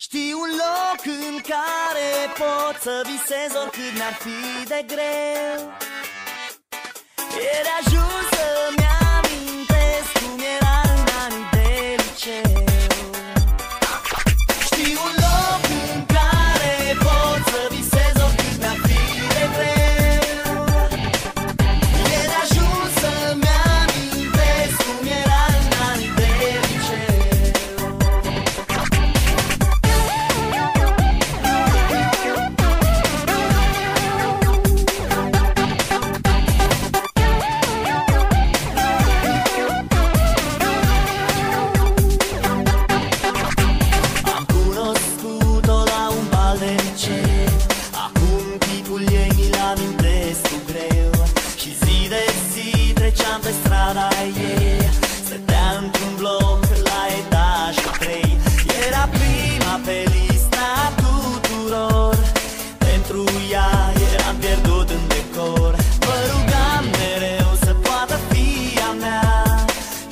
Știi un loc în care pot să visez oricât mi-ar fi de greu. E de ajuns să-mi amintesc cum era în anii de liceu. Știi un loc în care pot să visez oricât mi-ar fi de greu. E de ajuns să-mi amintesc cum era în anii de liceu. Pe strada ei, stătea într-un bloc la etajul 3. Era prima pe lista tuturor. Pentru ea eram pierdut în decor. Mă rugam mereu să poată fi a mea,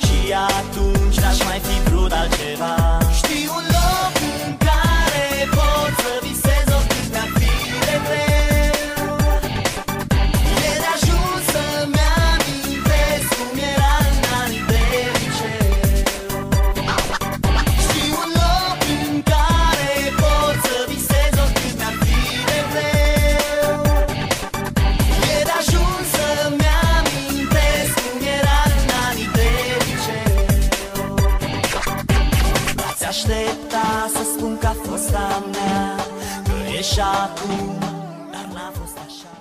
și atunci n-aș mai fi vrut altceva. Știi un loc în care pot să visez oricât mi-ar fi de greu. E de ajuns să-mi cum era în anii de liceu. Știi un loc în care pot să visez oricât mi-ar fi de greu. E de ajuns să-mi amintesc cum era în anii de liceu. N-ați aștepta să spun că a fost a mea, că e și acum, dar n-a fost așa.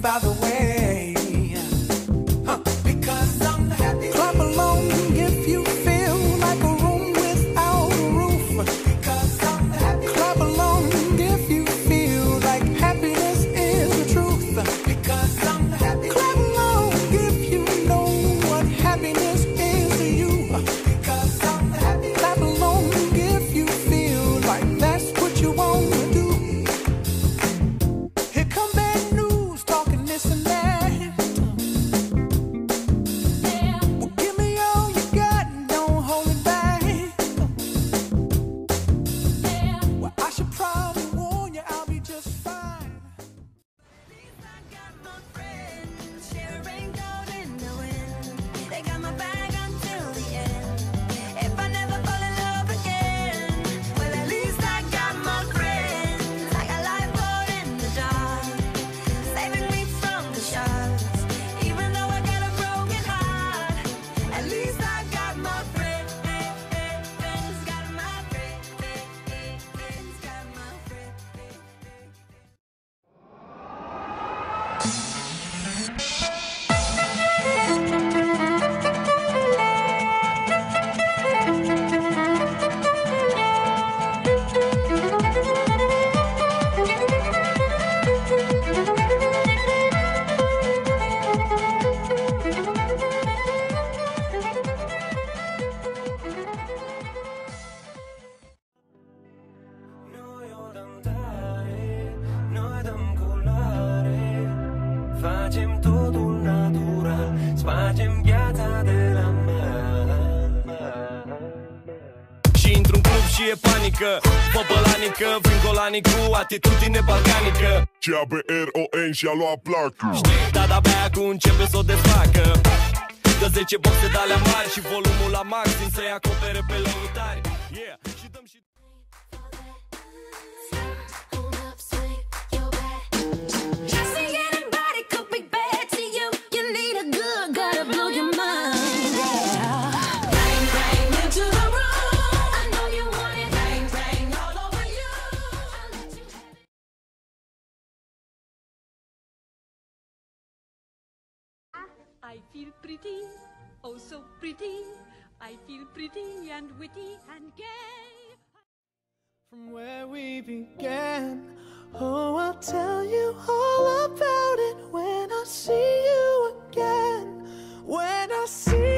By the way, spargem gheața de la mal. Și într-un club și e panică, popălanică, vin golanii cu atitudine balcanică. CABRON și-a luat placă. Știi, dar de-abia acum începe să o desfacă. Dă 10 boxe de-alea mari și volumul la maxim să-i acopere pe lăutari. Yeah, și dăm și... I feel pretty, oh so pretty. I feel pretty and witty and gay. From where we began, Oh, I'll tell you all about it when I see you again. When I see